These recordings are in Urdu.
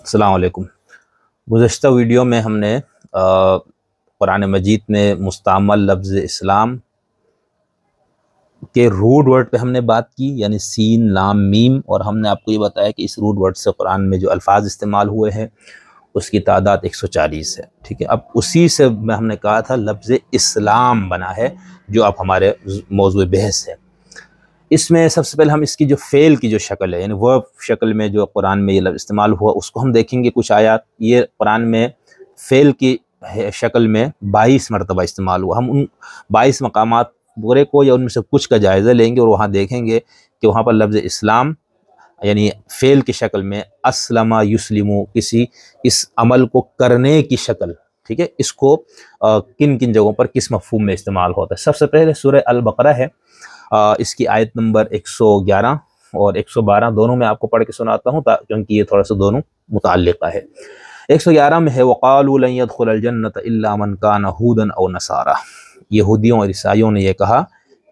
السلام علیکم۔ گزشتہ ویڈیو میں ہم نے قرآن مجید میں مستعمل لفظ اسلام کے روٹ ورڈ پہ ہم نے بات کی، یعنی سین لام میم، اور ہم نے آپ کو یہ بتایا کہ اس روٹ ورڈ سے قرآن میں جو الفاظ استعمال ہوئے ہیں اس کی تعداد 140 ہے، ٹھیک ہے۔ اب اسی سے ہم نے کہا تھا لفظ اسلام بنا ہے جو اب ہمارے موضوع بحث ہے۔ اس میں سب سے پہلے ہم اس کی جو فعل کی جو شکل ہے، یعنی ورب شکل میں جو قرآن میں یہ لفظ استعمال ہوا اس کو ہم دیکھیں گے۔ کچھ آیات یہ قرآن میں فعل کی شکل میں 22 مرتبہ استعمال ہوا۔ ہم ان 22 مقامات پورے کو یا ان میں سے کچھ کا جائزہ لیں گے اور وہاں دیکھیں گے کہ وہاں پر لفظ اسلام یعنی فعل کی شکل میں اسلم یسلمو، کسی اس عمل کو کرنے کی شکل، ٹھیک ہے، اس کو کن کن جگہوں پر کس مفہوم میں استعمال ہوتا ہے۔ سب سے پہلے سورہ البقرہ ہے، اس کی آیت نمبر 111 اور 112 دونوں میں آپ کو پڑھ کے سناتا ہوں کیونکہ یہ تھوڑا سا دونوں متعلقہ ہے۔ 111 میں ہے وَقَالُوا لَن يَدْخُلَ الْجَنَّةَ إِلَّا مَنْ كَانَ هُودًا أَوْ نَصَارَىٰ، یہودیوں اور عیسائیوں نے یہ کہا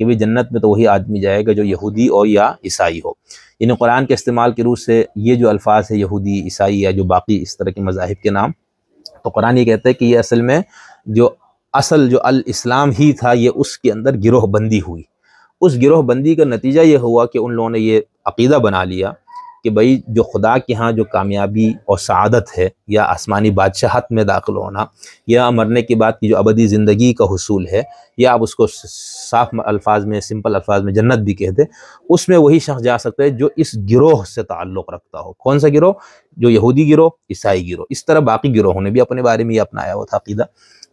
کہ بھی جنت میں تو وہی آدمی جائے گا جو یہودی اور یا عیسائی ہو۔ یعنی قرآن کے استعمال کی روح سے یہ جو الفاظ ہے یہودی، عیسائی یا جو باقی اس طرح کے مذاہب کے نام، تو قرآن یہ کہتا ہے کہ یہ اصل میں جو الاسلام ہی تھا، یہ اس کے اندر گروہ بندی ہوئی۔ اس گروہ بندی کا نتیجہ یہ ہوا کہ ان لوگوں نے یہ عقیدہ بنا لیا کہ بھئی جو خدا کے ہاں جو کامیابی اور سعادت ہے، یا آسمانی بادشاہت میں داخل ہونا، یا مرنے کے بعد کی جو ابدی زندگی کا حصول ہے، یا آپ اس کو صاف الفاظ میں، سمپل الفاظ میں جنت بھی کہتے، اس میں وہی شخص جا سکتا ہے جو اس گروہ سے تعلق رکھتا ہو۔ کون سا گروہ؟ جو یہودی گروہ، عیسائی گروہ۔ اس طرح باقی گروہوں نے بھی اپنے بارے میں یہ اپنایا ہوا تھا عقیدہ۔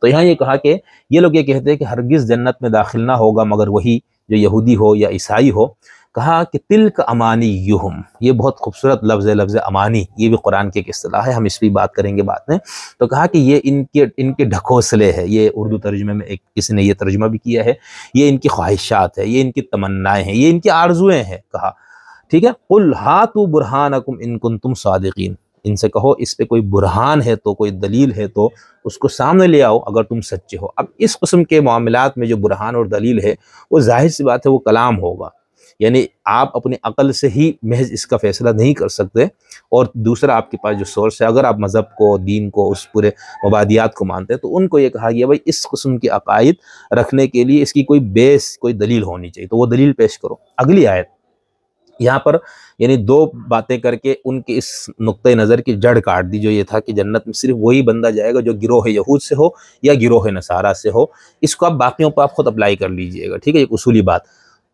تو یہاں یہ کہا کہ یہ لوگ یہ کہتے ہیں کہ ہرگز جنت میں داخل نہ ہوگا مگر وہی جو یہودی ہو یا عیسائی ہو۔ کہا کہ تلک امانیہم، یہ بہت خوبصورت لفظ ہے، لفظ امانی، یہ بھی قرآن کی ایک اصطلاح ہے، ہم اس پہ بات کریں گے بعد میں۔ تو کہا کہ یہ ان کے ڈھکوسلے ہے، یہ اردو ترجمے میں کسی نے یہ ترجمہ بھی کیا ہے، یہ ان کی خواہشات ہے، یہ ان کی تمنائیں ہیں، یہ ان کی آرزویں ہیں، کہا، ٹھیک ہے۔ قل ہاتوا برہانکم ان کنتم صادقین، ان سے کہو اس پہ کوئی برہان ہے تو، کوئی دلیل ہے تو اس کو سامنے لے آؤ اگر تم سچے ہو۔ اب اس قسم کے معاملات میں جو برہان اور دلیل ہے وہ ظاہر سی بات ہے وہ کلام ہوگا، یعنی آپ اپنی عقل سے ہی محض اس کا فیصلہ نہیں کر سکتے، اور دوسرا آپ کے پاس جو سورس ہے، اگر آپ مذہب کو، دین کو، اس پورے مبادیات کو مانتے ہیں تو ان کو یہ کہا گیا بھائی اس قسم کی عقائد رکھنے کے لیے اس کی کوئی بیس، کوئی دلیل ہونی چاہیے، تو وہ دلیل پیش کرو۔ اگلی آیت یہاں پر یعنی دو باتیں کر کے ان کی اس نقطۂ نظر کی جڑ کاٹ دی، جو یہ تھا کہ جنت میں صرف وہی بندہ جائے گا جو گروہ یہود سے ہو یا گروہ نصارہ سے ہو۔ اس کو آپ باقیوں پہ آپ خود اپلائی کر لیجئے گا، ٹھیک ہے، ایک اصولی بات۔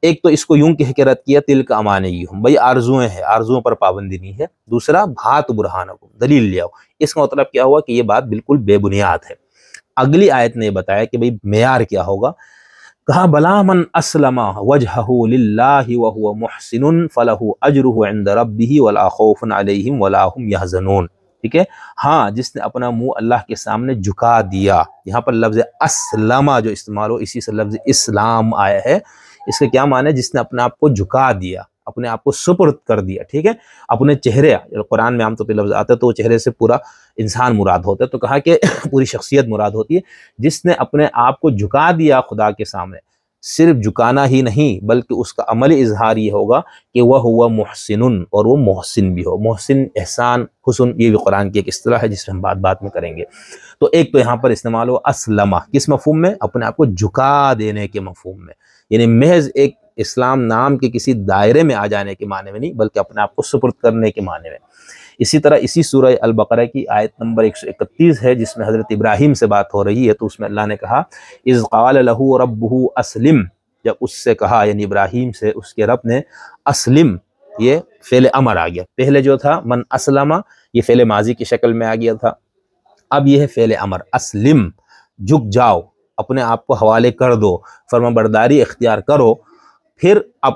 ایک تو اس کو یوں کہہ کے رد کیا تلک امانیہم، بھائی آرزویں ہیں، آرزوؤں پر پابندی نہیں ہے۔ دوسرا ہاتھ برہانکم، دلیل لے آؤ۔ اس کا مطلب کیا ہوا کہ یہ بات بالکل بے بنیاد ہے۔ اگلی آیت نے یہ بتایا کہ بھئی معیار کیا ہوگا۔ کہا بلا من اسلم وجہہ للہ وہو محسن فلہ اجرہ عند ربہ ولا خوف علیہم ولا ہم یحزنون، ٹھیک ہے۔ ہاں، جس نے اپنا منہ اللہ کے سامنے جھکا دیا، یہاں پر لفظ اسلم جو استعمال ہو اسی سے لفظ اسلام آیا ہے۔ اس کا کیا معنی ہے؟ جس نے اپنے آپ کو جھکا دیا، اپنے آپ کو سپرد کر دیا، ٹھیک ہے، اپنے چہرے، قرآن میں عام طور پہ لفظ آتا ہے تو وہ چہرے سے پورا انسان مراد ہوتا ہے، تو کہا کہ پوری شخصیت مراد ہوتی ہے۔ جس نے اپنے آپ کو جھکا دیا خدا کے سامنے، صرف جھکانا ہی نہیں بلکہ اس کا عملی اظہار یہ ہوگا کہ وہ ہوا محسن، اور وہ محسن بھی ہو۔ محسن، احسان، حسن، یہ بھی قرآن کی ایک اصطلاح ہے جس میں ہم بات میں کریں گے۔ تو ایک تو یہاں پر استعمال ہو اسلمہ، کس مفہوم میں؟ اپنے آپ کو جھکا دینے کے مفہوم میں، یعنی محض ایک اسلام نام کے کسی دائرے میں آ جانے کے معنی میں نہیں بلکہ اپنے آپ کو سپرد کرنے کے معنی میں۔ اسی طرح اسی سورہ البقرہ کی آیت نمبر 131 ہے جس میں حضرت ابراہیم سے بات ہو رہی ہے، تو اس میں اللہ نے کہا اذ قال لہ ربہ اسلم، جب اس سے کہا یعنی ابراہیم سے اس کے رب نے اسلم، یہ فعل امر آ گیا۔ پہلے جو تھا من اسلم یہ فعل ماضی کی شکل میں آ گیا تھا، اب یہ ہے فعل امر، اسلم، جھک جاؤ، اپنے آپ کو حوالے کر دو، فرما برداری اختیار کرو۔ پھر اب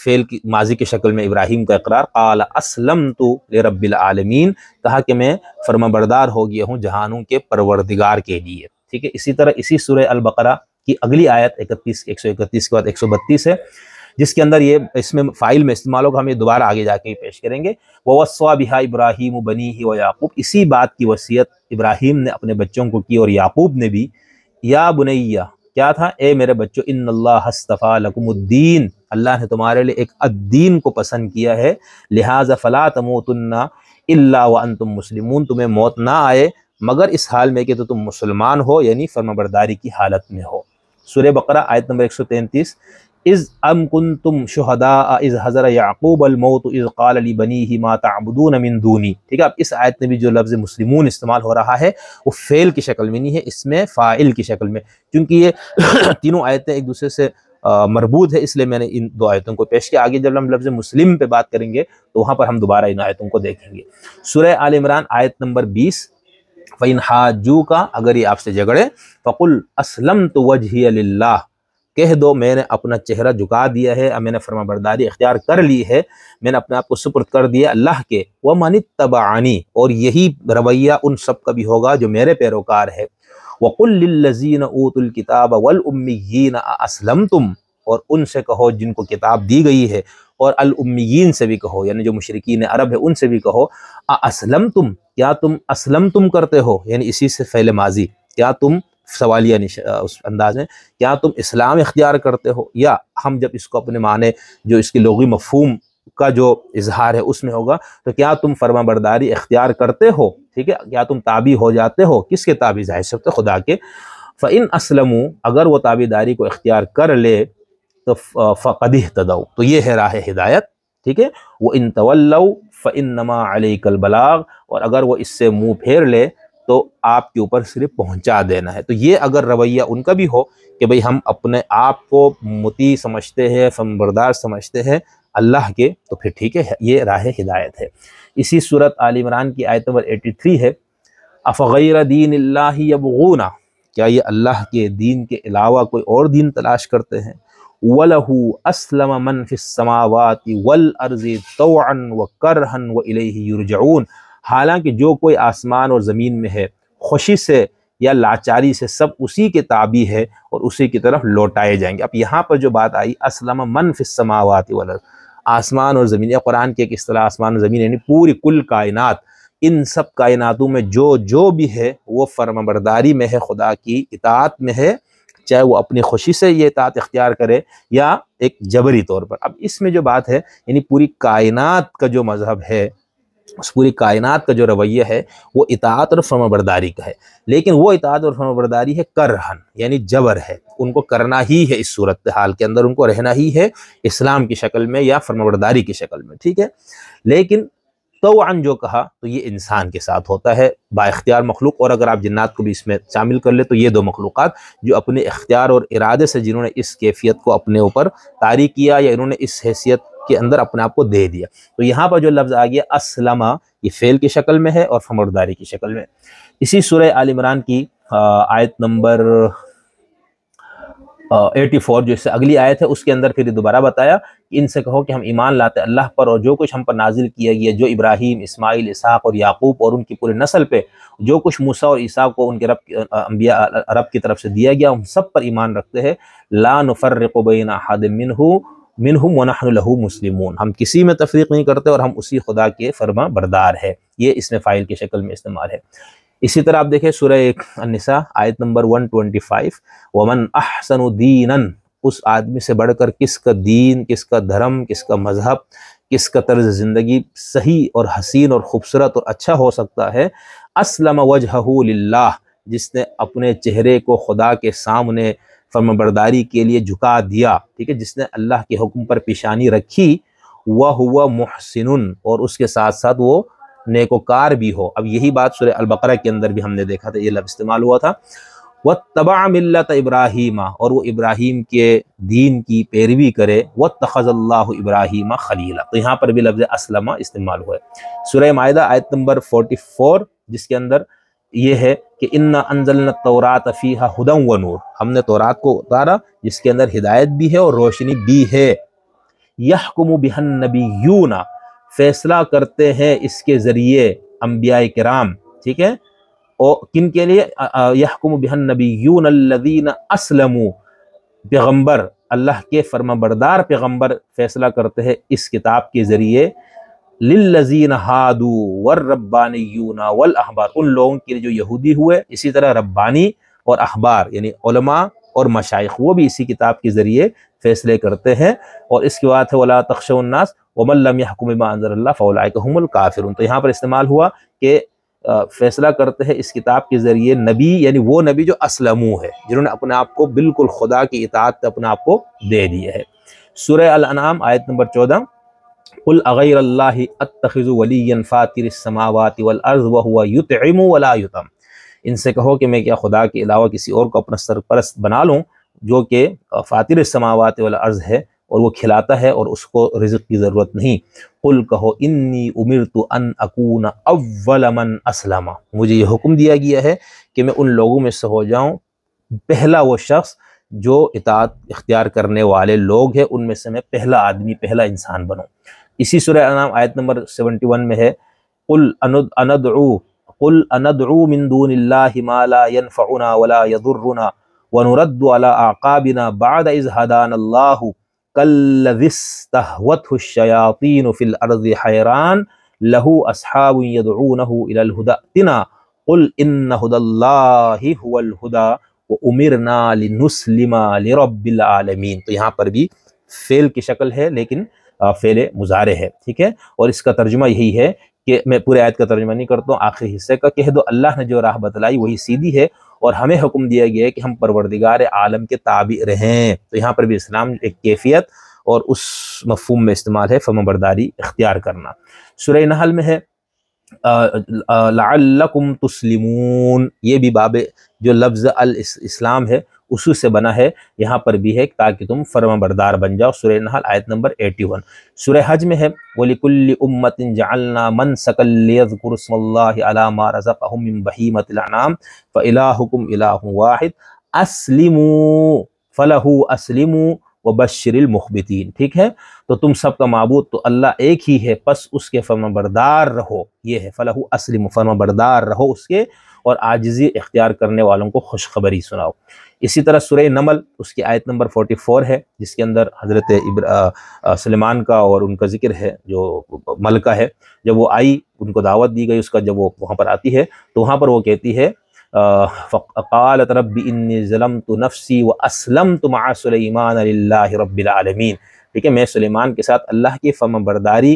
فعل کی ماضی کی شکل میں ابراہیم کا اقرار، قال اسلمت لرب العالمین، کہا کہ میں فرما بردار ہو گیا ہوں جہانوں کے پروردگار کے لیے، ٹھیک ہے۔ اسی طرح اسی سورہ البقرہ کی اگلی آیت 131 کے بعد 132 ہے جس کے اندر یہ اس میں فائل میں استعمال ہوگا، ہم یہ دوبارہ آگے جا کے پیش کریں گے۔ وَوَصَّىٰ بِهَا إِبْرَاهِيمُ بَنِيهِ وَيَعْقُوبُ، اسی بات کی وصیت ابراہیم نے اپنے بچوں کو کی اور یعقوب نے بھی۔ یا بنیہ، کیا تھا؟ اے میرے بچوں، ان اللہ اصطفیٰ لکم الدین، اللہ نے تمہارے لیے ایک الدین کو پسند کیا ہے، لہٰذا فلا تموتن الا وانتم مسلمون، تمہیں موت نہ آئے مگر اس حال میں کہ تو تم مسلمان ہو، یعنی فرمانبرداری کی حالت میں ہو۔ سورہ بقرہ آیت نمبر 133، اذ ام کنتم شہداء اذ حضر یعقوب الموت اذ قال لبنیہ ما تعبدون من دونی۔ ٹھیک ہے، اب اس آیت میں بھی جو لفظ مسلمون استعمال ہو رہا ہے وہ فعل کی شکل میں نہیں ہے، اس میں فاعل کی شکل میں، کیونکہ یہ تینوں آیتیں ایک دوسرے سے مربوط ہے، اس لیے میں نے ان دو آیتوں کو پیش کیا۔ آگے جب ہم لفظ مسلم پہ بات کریں گے تو وہاں پر ہم دوبارہ ان آیتوں کو دیکھیں گے۔ سورہ آل عمران آیت نمبر 20، فَإِنْ حَاجُّوكَ، اگر یہ آپ سے جھگڑے، فَقُلْ أَسْلَمْتُ وَجْهِيَ لِلَّهِ، کہہ دو میں نے اپنا چہرہ جھکا دیا ہے، میں نے فرما برداری اختیار کر لی ہے، میں نے اپنے آپ کو سپرد کر دیا اللہ کے، وَمَنِ اتَّبَعَنِي، اور یہی رویہ ان سب کا بھی ہوگا جو میرے پیروکار ہے، وَقُلْ لِلَّذِينَ أُوتُوا الْكِتَابَ وَالْأُمِّيِّينَ أَأَسْلَمْتُمْ، اور ان سے کہو جن کو کتاب دی گئی ہے، اور الامیین سے بھی کہو، یعنی جو مشرکین عرب ہے ان سے بھی کہو، اَأَسْلَمْتُمْ، کیا تم اسلمتم کرتے ہو، یعنی اسی سے فعل ماضی، کیا تم سوالیہ اس انداز میں، کیا تم اسلام اختیار کرتے ہو، یا ہم جب اس کو اپنے معنی جو اس کی لغوی مفہوم کا جو اظہار ہے اس میں ہوگا تو کیا تم فرما برداری اختیار کرتے ہو، ٹھیک ہے، کیا تم تابع ہو جاتے ہو، کس کے تابع؟ ظاہر سے خدا کے۔ فَإِنْ أَسْلَمُوا، اگر وہ تابع داری کو اختیار کر لے تو فَقَدِ اهْتَدَوْا، تو یہ ہے راہ ہدایت، ٹھیک ہے۔ وَإِنْ تَوَلَّوْا فَإِنَّمَا عَلَيْكَ الْبَلَاغُ، اور اگر وہ اس سے منہ پھیر لے تو آپ کے اوپر صرف پہنچا دینا ہے۔ تو یہ اگر رویہ ان کا بھی ہو کہ بھئی ہم اپنے آپ کو مطیع سمجھتے ہیں، فرمانبردار سمجھتے ہیں اللہ کے، تو پھر ٹھیک ہے، یہ راہ ہدایت ہے۔ اسی صورت آل عمران کی آیت نمبر 83 ہے، اَفَغَيْرَ دِينِ اللَّهِ يَبْغُونَ، کیا یہ اللہ کے دین کے علاوہ کوئی اور دین تلاش کرتے ہیں؟ وَلَهُ أَسْلَمَ مَنْ فِي السَّمَاوَاتِ وَالْأَرْضِ طَوْعًا وَكَرْهًا وَإِلَيْهِ يُرْجَعُونَ، حالانکہ جو کوئی آسمان اور زمین میں ہے خوشی سے یا لاچاری سے سب اسی کے تابع ہے اور اسی کی طرف لوٹائے جائیں گے۔ اب یہاں پر جو بات آئی اسلم من فی السماوات والارض، آسمان اور زمین، یا قرآن کی ایک اصطلاح آسمان اور زمین یعنی پوری کل کائنات، ان سب کائناتوں میں جو بھی ہے وہ فرمانبرداری میں ہے، خدا کی اطاعت میں ہے، چاہے وہ اپنی خوشی سے یہ اطاعت اختیار کرے یا ایک جبری طور پر۔ اب اس میں جو بات ہے یعنی پوری کائنات کا جو مذہب ہے، اس پوری کائنات کا جو رویہ ہے وہ اطاعت اور فرمانبرداری کا ہے، لیکن وہ اطاعت اور فرمانبرداری ہے کرہن، یعنی جبر ہے، ان کو کرنا ہی ہے، اس صورتحال کے اندر ان کو رہنا ہی ہے اسلام کی شکل میں یا فرمانبرداری کی شکل میں، ٹھیک ہے۔ لیکن طوعاً جو کہا تو یہ انسان کے ساتھ ہوتا ہے، با اختیار مخلوق، اور اگر آپ جنات کو بھی اس میں شامل کر لیں تو یہ دو مخلوقات جو اپنے اختیار اور ارادے سے جنہوں نے اس کیفیت کو اپنے اوپر طاری کیا یا انہوں نے اس حیثیت کے اندر اپنے آپ کو دے دیا۔ تو یہاں پر جو لفظ آ گیا اسلمہ، یہ فعل کی شکل میں ہے اور فرمانبرداری کی شکل میں۔ اسی سورہ آل عمران کی آیت نمبر 84 جو اس سے اگلی آیت ہے، اس کے اندر پھر دوبارہ بتایا کہ ان سے کہو کہ ہم ایمان لاتے اللہ پر اور جو کچھ ہم پر نازل کیا گیا، جو ابراہیم، اسماعیل، اسحاق اور یعقوب اور ان کی پورے نسل پہ جو کچھ موسیٰ اور عیسیٰ کو ان کے انبیاء رب کی طرف سے دیا گیا، ہم سب پر ایمان رکھتے ہیں، لا نفرق بین احد منہم ونحن لہ مسلمون، ہم کسی میں تفریق نہیں کرتے اور ہم اسی خدا کے فرما بردار ہے۔ یہ اس میں فاعل کی شکل میں استعمال ہے۔ اسی طرح آپ دیکھیں سورہ النساء آیت نمبر 125، وَمَنْ أَحْسَنُ دِينًا، اس آدمی سے بڑھ کر کس کا دین، کس کا دھرم، کس کا مذہب، کس کا طرز زندگی صحیح اور حسین اور خوبصورت اور اچھا ہو سکتا ہے، اسلم وجہہ للہ، جس نے اپنے چہرے کو خدا کے سامنے فرمانبرداری کے لیے جھکا دیا، ٹھیک ہے، جس نے اللہ کے حکم پر پیشانی رکھی، وَهُوَ مُحْسِنٌ، اور اس کے ساتھ ساتھ وہ نیکوکار بھی ہو۔ اب یہی بات سورہ البقرہ کے اندر بھی ہم نے دیکھا تھا، یہ لفظ استعمال ہوا تھا، وَاتَّبَعَ مِلَّةَ إِبْرَاهِيمَ، اور وہ ابراہیم کے دین کی پیروی کرے، وَاتَّخَذَ اللَّهُ إِبْرَاهِيمَ خَلِيلًا، تو یہاں پر بھی لفظ اسلمہ استعمال ہوا ہے۔ سورہ مائدہ آیت نمبر 44 جس کے اندر یہ ہے کہ اِنَّا أَنزَلْنَا التَّوْرَاةَ فِيهَا هُدًى وَنُورٌ، ہم نے تورات کو اتارا جس کے اندر ہدایت بھی ہے اور روشنی بھی ہے، يَحْكُمُ بِهَا النَّبِيُّونَ، فیصلہ کرتے ہیں اس کے ذریعے انبیاء کرام، ٹھیک ہے، اور کن کے لیے؟ يَحْكُمُ بِهَا النَّبِيُّونَ الَّذِينَ أَسْلَمُوا، پیغمبر، اللہ کے فرمانبردار پیغمبر فیصلہ کرتے ہیں اس کتاب کے ذریعے، لِلَّذِينَ هَادُوا وَالرَّبَّانِيُّونَ وَالْأَحْبَارُ، ان لوگوں کے لیے جو یہودی ہوئے، اسی طرح ربانی اور احبار یعنی علماء اور مشائخ، وہ بھی اسی کتاب کے ذریعے فیصلے کرتے ہیں۔ اور اس کے بعد ہے وَلَا تَخْشَوُا النَّاسَ وَمَن لَّمْ يَحْكُم بِمَا أَنزَلَ اللَّهُ فَأُولَٰئِكَ هُمُ الْكَافِرُونَ۔ تو یہاں پر استعمال ہوا کہ فیصلہ کرتے ہیں اس کتاب کے ذریعے نبی، یعنی وہ نبی جو اسلمو ہے، جنہوں نے اپنے آپ کو بالکل خدا کی اطاعت پہ اپنے آپ کو دے دیا ہے۔ سورہ الانعام آیت نمبر 14، قل اغیر اللہ اتخذ ولیا فاطر السماوات والارض وهو یطعم ولا یطعم، ان سے کہو کہ میں کیا خدا کے علاوہ کسی اور کو اپنا سرپرست بنا لوں جو کہ فاطر السماوات والارض ہے اور وہ کھلاتا ہے اور اس کو رزق کی ضرورت نہیں۔ قل کہو انی امرت ان اکون اول من اسلم، مجھے یہ حکم دیا گیا ہے کہ میں ان لوگوں میں سے ہو جاؤں پہلا وہ شخص جو اطاعت اختیار کرنے والے لوگ ہیں، ان میں سے میں پہلا آدمی، پہلا انسان بنوں۔ اسی سورہ انعام آیت نمبر 71 میں ہے قل اندعو من دون اللہ ما لا ينفعنا ولا يضرنا ونرد على اعقابنا بعد اذ هدانا اللہ كالذي استهوته الشياطين في الارض حيران له اصحاب يدعونه الى الهدى ائتنا قل ان هدى الله هو الهدى وامرنا لنسلم لرب العالمین۔ تو یہاں پر بھی فعل کی شکل ہے لیکن فعل مضارع ہے، ٹھیک ہے، اور اس کا ترجمہ یہی ہے کہ میں پورے آیت کا ترجمہ نہیں کرتا ہوں، آخری حصے کا، کہہ دو اللہ نے جو راہ بتلائی وہی سیدھی ہے اور ہمیں حکم دیا گیا ہے کہ ہم پروردگار عالم کے تابع رہیں۔ تو یہاں پر بھی اسلام ایک کیفیت اور اس مفہوم میں استعمال ہے فرما برداری اختیار کرنا۔ سورہ نحل میں ہے لعلکم تسلمون، یہ بھی باب جو لفظ الاسلام ہے اسی سے بنا ہے، یہاں پر بھی ہے تاکہ تم فرما بردار بن جاؤ۔ سورہ نحل آیت نمبر 81۔ سورہ حج میں ہے وَلِكُلِّ أُمَّةٍ جَعَلْنَا مَنْسَكًا لِيَذْكُرُوا اسْمَ اللَّهِ عَلَى مَا رَزَقَهُم مِّن بَهِيمَةِ الْأَنْعَامِ فَإِلَٰهُكُمْ إِلَٰهٌ وَاحِدٌ أَسْلِمُوا فَلَهُ أَسْلِمُوا وَبَشِّرِ الْمُخْبِتِينَ، ٹھیک ہے، تو تم سب کا معبود تو اللہ ایک ہی ہے، پس اس کے فرما بردار رہو، یہ ہے فَلَهُ أَسْلِمُوا، فرما بردار رہو اس کے اور عاجزی اختیار کرنے والوں کو خوشخبری سناؤ۔ اسی طرح سورہ نمل اس کی آیت نمبر 44 ہے جس کے اندر حضرت سلیمان کا اور ان کا ذکر ہے، جو ملکہ ہے، جب وہ آئی ان کو دعوت دی گئی، اس کا جب وہ وہاں پر آتی ہے تو وہاں پر وہ کہتی ہے قالت رب انی ظلمت نفسی واسلمت مع سلیمان للہ رب العالمین، ٹھیک ہے، میں سلیمان کے ساتھ اللہ کی فرما برداری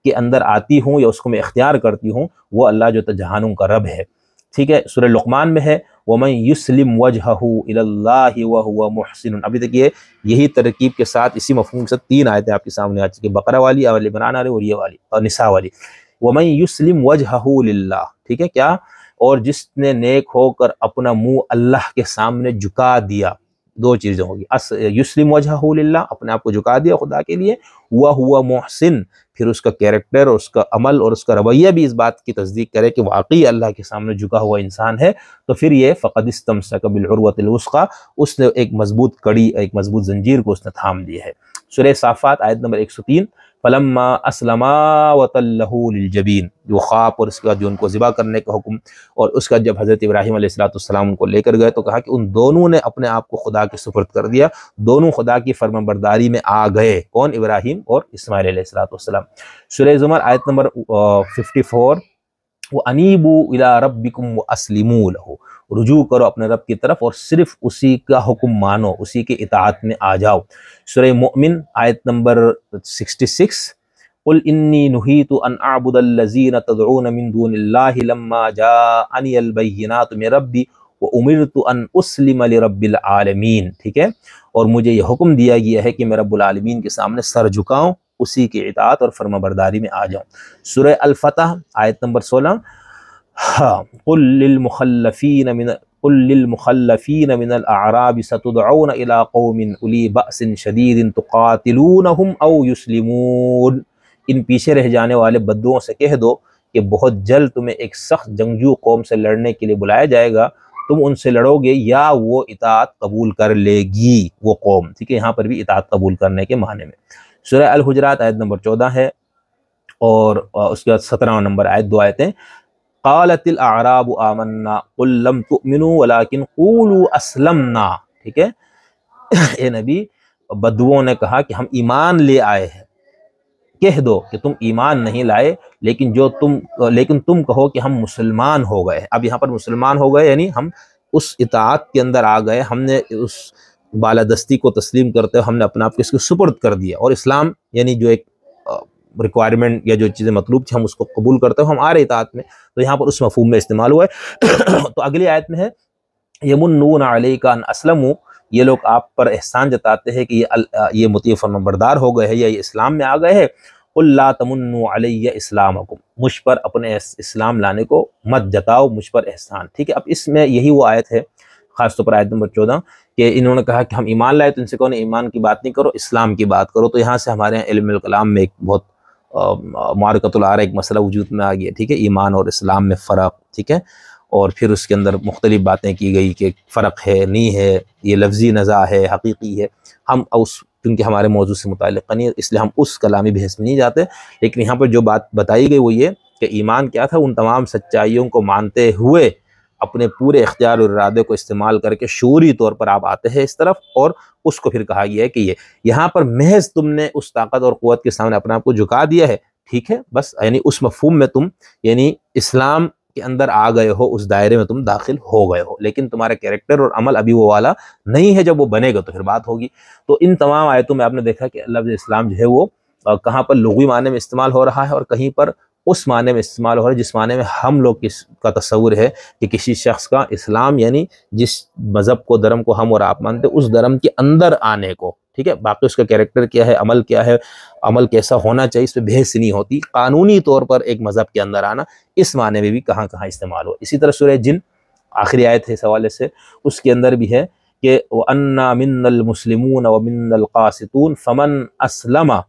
کے اندر آتی ہوں یا اس کو میں اختیار کرتی ہوں، وہ اللہ جو جہانوں کا رب ہے، ٹھیک ہے۔ سورہ لقمان میں ہے وَمَن يُسْلِمْ وَجْهَهُ إِلَى اللَّهِ وَهُوَ مُحْسِنٌ، ابھی تک یہی ترکیب کے ساتھ اسی مفہوم سے 3 آیتیں آپ کے سامنے آ چکی، بقرہ والی، آل عمران والی اور یہ والی اور نساء والی۔ وَمَن يُسْلِمْ وَجْهَهُ لِلَّهِ، ٹھیک ہے، کیا؟ اور جس نے نیک ہو کر اپنا منہ اللہ کے سامنے جھکا دیا، 2 چیزیں ہوگی، یسلم وجہہ للہ، اپنے آپ کو جھکا دیا خدا کے لیے، وَهُوَ مُحْسِن، پھر اس کا کیریکٹر اور اس کا عمل اور اس کا رویہ بھی اس بات کی تصدیق کرے کہ واقعی اللہ کے سامنے جھکا ہوا انسان ہے، تو پھر یہ فقد استمسک بالعروۃ الوثقی، اس نے ایک مضبوط کڑی، ایک مضبوط زنجیر کو اس نے تھام دی ہے۔ سورہ صافات آیت نمبر 103 فلما اسلما وتلہ للجبین، وہ خواب اور اس کے بعد جو ان کو ذبح کرنے کا حکم، اور اس کا جب حضرت ابراہیم علیہ السلام ان کو لے کر گئے تو کہا کہ ان دونوں نے اپنے آپ کو خدا کے سپرد کر دیا، دونوں خدا کی فرمان برداری میں آ گئے، کون؟ ابراہیم اور اسماعیل علیہ السلام۔ سورہ زمر آیت نمبر 54 وَأَنِيبُوا إِلَىٰ رَبِّكُمْ وَأَسْلِمُوا لَهُ، رجوع کرو اپنے رب کی طرف اور صرف اسی کا حکم مانو، اسی کے اطاعت میں آ جاؤ۔ سورہ مؤمن آیت نمبر 66 قل انی نہیت ان اعبد الذین تدعون من دون اللہ لما جاءنی البینات من ربی وامرت ان اسلم لرب العالمین، ٹھیک ہے، اور مجھے یہ حکم دیا گیا ہے کہ میں رب العالمین کے سامنے سر جھکاؤں، اسی کی اطاعت اور فرما برداری میں آ جاؤں۔ سورہ الفتح آیت نمبر 16 قل للمخلفین من الاعراب ستدعون الى قوم اولی بأس شدید تقاتلونہم او یسلمون، ان پیچھے رہ جانے والے بدوؤں سے کہہ دو کہ بہت جلد تمہیں ایک سخت جنگجو قوم سے لڑنے کے لیے بلایا جائے گا، تم ان سے لڑو گے یا وہ اطاعت قبول کر لے گی وہ قوم، ٹھیک ہے، یہاں پر بھی اطاعت قبول کرنے کے معنی میں۔ سورہ الحجرات آیت نمبر 14 ہے اور اس کے بعد 17 نمبر آیت 2 آیتیں قالت الاعراب آمنا قل لم تؤمنوا ولكن قولوا اسلمنا، ٹھیک ہے، اے نبی بدوؤں نے کہا کہ ہم ایمان لے آئے ہیں، کہہ دو کہ تم ایمان نہیں لائے لیکن تم کہو کہ ہم مسلمان ہو گئے۔ اب یہاں پر مسلمان ہو گئے یعنی ہم اس اطاعت کے اندر آ گئے، ہم نے اس بالادستی کو تسلیم کرتے ہوئے ہم نے اپنا آپ کو اس کو سپرد کر دیا، اور اسلام یعنی جو ایک ریکوائرمنٹ یا جو چیزیں مطلوب تھی ہم اس کو قبول کرتے ہیں، ہم آ رہے اطاعت میں، تو یہاں پر اس مفہوم میں استعمال ہوا ہے۔ تو اگلی آیت میں ہے یمنون علیک ان اسلموا، یہ لوگ آپ پر احسان جتاتے ہیں کہ یہ مطیع فرمانبردار ہو گئے ہیں یا یہ اسلام میں آ گئے ہیں۔ قل لا تمنوا علی اسلامکم، مجھ پر اپنے اسلام لانے کو مت جتاؤ، مجھ پر احسان، ٹھیک ہے۔ اب اس میں یہی وہ آیت ہے خاص طور پر آیت نمبر 14 کہ انہوں نے کہا کہ ہم ایمان لائے، تو ان سے کہو ایمان کی بات نہیں کرو، اسلام کی بات کرو۔ تو یہاں سے ہمارے یہاں علم الکلام میں ایک بہت معرکۃ الآراء ایک مسئلہ وجود میں آ گیا، ٹھیک ہے، ایمان اور اسلام میں فرق، ٹھیک ہے، اور پھر اس کے اندر مختلف باتیں کی گئی کہ فرق ہے نہیں ہے، یہ لفظی نزاع ہے حقیقی ہے۔ ہم اس کیونکہ ہمارے موضوع سے متعلق نہیں ہے اس لیے ہم اس کلامی بحث میں نہیں جاتے، لیکن یہاں پر جو بات بتائی گئی وہ یہ کہ ایمان کیا تھا، ان تمام سچائیوں کو مانتے ہوئے اپنے پورے اختیار اور ارادے کو استعمال کر کے شعوری طور پر آپ آتے ہیں اس طرف، اور اس کو پھر کہا گیا ہے کہ یہ یہاں پر محض تم نے اس طاقت اور قوت کے سامنے اپنے آپ کو جھکا دیا ہے، ٹھیک ہے، بس یعنی اس مفہوم میں تم یعنی اسلام کے اندر آ گئے ہو، اس دائرے میں تم داخل ہو گئے ہو، لیکن تمہارا کیریکٹر اور عمل ابھی وہ والا نہیں ہے، جب وہ بنے گا تو پھر بات ہوگی۔ تو ان تمام آیتوں میں آپ نے دیکھا کہ لفظ اسلام جو ہے وہ کہاں پر لغوی معنی میں استعمال ہو رہا ہے اور کہیں پر اس معنی میں استعمال ہو رہا ہے جس معنی میں ہم لوگ کا تصور ہے کہ کسی شخص کا اسلام یعنی جس مذہب کو دھرم کو ہم اور آپ مانتے اس دھرم کے اندر آنے کو، ٹھیک ہے، باقی اس کا کیریکٹر کیا ہے، عمل کیسا ہونا چاہیے، اس پہ بحث نہیں ہوتی، قانونی طور پر ایک مذہب کے اندر آنا اس معنی میں بھی کہاں کہاں استعمال ہو۔ اسی طرح سورہ جن آخری آیت ہے اس حوالے سے، اس کے اندر بھی ہے کہ وَأَنَّا مِنَّا الْمُسْلِمُونَ وَمِنَّا الْقَاسِطُونَ فَمَنْ أَسْلَمَ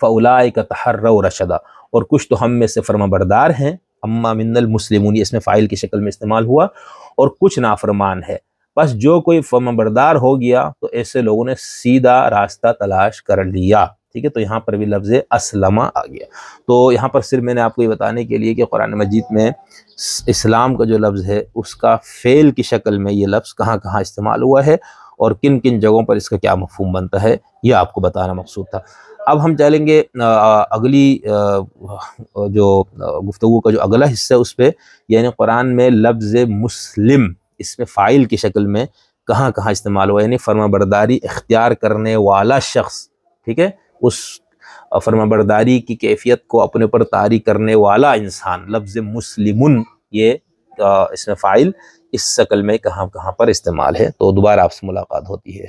فَأُولَٰئِكَ تَحَرَّوْا رَشَدًا، اور کچھ تو ہم میں سے فرما بردار ہیں، اما من المسلمون اس میں فاعل کی شکل میں استعمال ہوا، اور کچھ نافرمان ہے، بس جو کوئی فرما بردار ہو گیا تو ایسے لوگوں نے سیدھا راستہ تلاش کر لیا، ٹھیک ہے۔ تو یہاں پر بھی لفظ اسلمہ آ گیا۔ تو یہاں پر صرف میں نے آپ کو یہ بتانے کے لیے کہ قرآن مجید میں اسلام کا جو لفظ ہے اس کا فعل کی شکل میں یہ لفظ کہاں کہاں استعمال ہوا ہے اور کن کن جگہوں پر اس کا کیا مفہوم بنتا ہے، یہ آپ کو بتانا مقصود تھا۔ اب ہم چلیں گے اگلی جو گفتگو کا جو اگلا حصہ ہے اس پہ، یعنی قرآن میں لفظ مسلم اس میں فاعل کی شکل میں کہاں کہاں استعمال ہوا، یعنی فرما برداری اختیار کرنے والا شخص، ٹھیک ہے، اس فرما برداری کی کیفیت کو اپنے پر طاری کرنے والا انسان، لفظ مسلمن یہ اس میں فاعل اس شکل میں کہاں کہاں پر استعمال ہے۔ تو دوبارہ آپ سے ملاقات ہوتی ہے۔